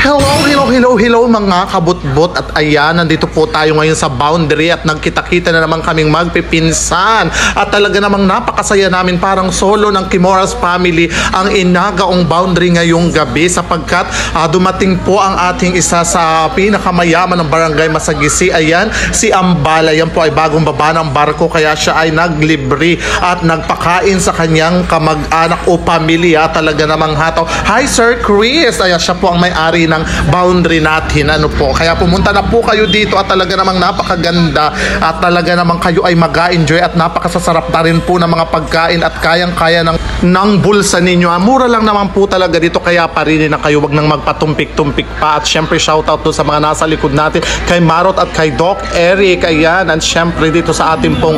Hello mga kabutbot, at ayan, nandito po tayo ngayon sa boundary at nagkita-kita na naman kaming magpipinsan at talaga namang napakasaya namin, parang solo ng Kimora's family ang inagaong boundary ngayong gabi sapagkat dumating po ang ating isa sa pinakamayaman ng barangay Masagisi. Ayan, si Ambala, yan po ay bagong baba ng barko kaya siya ay naglibre at nagpakain sa kanyang kamag-anak o pamilya. Talaga namang hataw. Hi Sir Chris, ayan, siya po ang may-ari ng boundary natin, ano po, kaya pumunta na po kayo dito at talaga namang napakaganda at talaga namang kayo ay mag-enjoy at napakasasarap na rin po ng mga pagkain at kayang-kaya ng bulsa ninyo. Mura lang naman po talaga dito kaya parinin na kayo, wag nang magpatumpik-tumpik pa. At syempre shoutout to sa mga nasa likod natin, kay Marot at kay Doc Eric, ayan, at syempre dito sa ating pong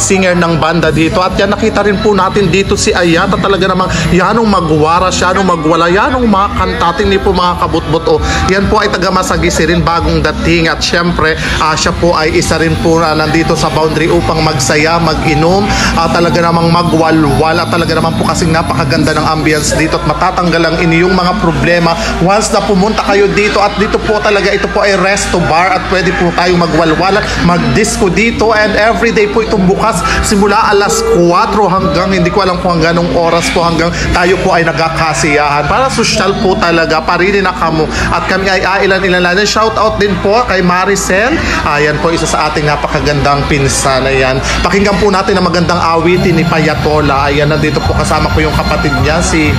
singer ng banda dito. At yan, nakita rin po natin dito si Ayat at talaga namang yanong magwara siya, yanong magwala, yanong makantatin ni po mga kabutbot. O yan po ay taga Masagisi rin, bagong dating, at syempre siya po ay isa rin po na nandito sa boundary upang magsaya, mag-inom, talaga namang magwalwal, at talaga naman po kasing napakaganda ng ambience dito at matatanggal ang inyong mga problema once na pumunta kayo dito. At dito po talaga, ito po ay resto bar at pwede po tayong magwalwal, mag-disco dito, and everyday po itong bukas simula alas 4 hanggang hindi ko alam kung hanggang anong oras po, hanggang tayo po ay nagkakasiyahan. Para social po talaga, parinin na kamo. At kami ay ilan-ilan. Shout out din po kay Maricel. Ayan po, isa sa ating napakagandang pinsan. Ayan, pakinggan po natin ang magandang awitin ni Payatola. Ayan, nandito po kasama ko yung kapatid niya, si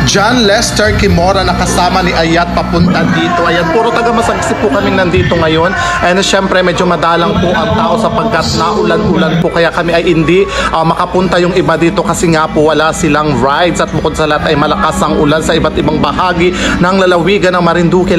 John Lester Kimora, na kasama ni Ayat papunta dito. Ayan, puro taga Masagisi po kaming nandito ngayon. And syempre medyo madalang po ang tao sapagkat naulan-ulan po kaya kami ay hindi makapunta yung iba dito kasi nga po wala silang rides, at bukod sa lahat ay malakas ang ulan sa iba't ibang bahagi ng lalawigan ng Marinduque,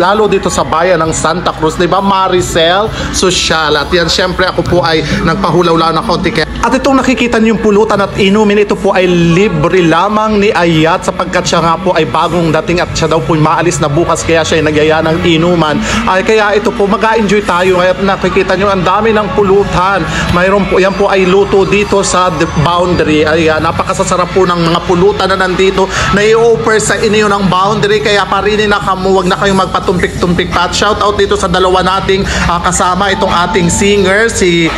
lalo dito sa bayan ng Santa Cruz, diba Maricel? Social. At yan, syempre ako po ay nagpahulaw-law na konti. At itong nakikita niyo yung pulutan at inumin, ito po ay libre lamang ni Ayat sapagkat siya nga po ay bagong dating at siya daw po maalis na bukas kaya siya ay nagyaya ng inuman. Ay kaya ito po, mag-enjoy tayo. Kaya nakikita niyo ang dami ng pulutan. Mayroon po, yan po ay luto dito sa boundary. Ay napakasasarap po ng mga pulutan na nandito na i-offer sa inyo ng boundary, kaya parinin na kamo, wag na kayong magpatumpik-tumpik pa. At shout out dito sa dalawa nating kasama, itong ating singer si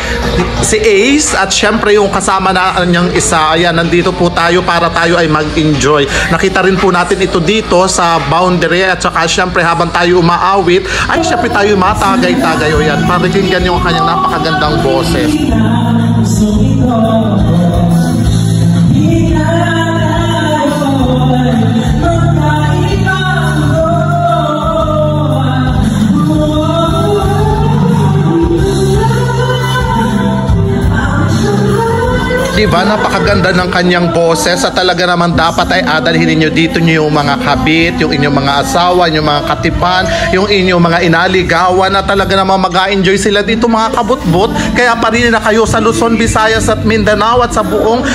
Ace, at syempre yung kasama na niyang isa. Ayan, nandito po tayo para tayo ay mag-enjoy. Nakita rin po natin ito dito sa boundary, at saka syempre habang tayo umaawit ay syempre tayo matagay-tagay. O yan, pakinggan yung kanyang napakagandang boses. Diba, napakaganda ng kanyang boses, at talaga naman dapat ay adalhin niyo dito niyo yung mga kabit, yung inyong mga asawa, yung mga katipan, yung inyong mga inaligawan, na talaga naman mag-enjoy sila dito mga kabutbot. Kaya parinin na kayo sa Luzon, Visayas at Mindanao at sa buong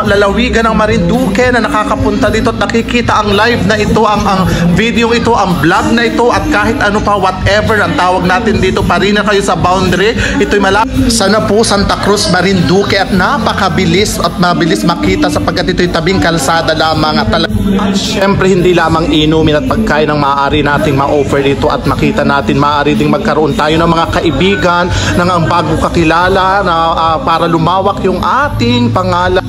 lalawigan ng Marinduque na nakakapunta dito at nakikita ang live na ito, ang video ito, ang vlog na ito, at kahit ano pa, whatever ang tawag natin dito, parinin kayo sa boundary. Ito'y malapit sana po Santa Cruz, Marinduque, at napakabilis at mabilis makita sapagkat ito'y tabing kalsada lamang. At syempre hindi lamang inumin at pagkain ang maaari nating ma-offer dito at makita natin, maaari ding magkaroon tayo ng mga kaibigan ng ang bago kakilala na para lumawak yung ating pangalan.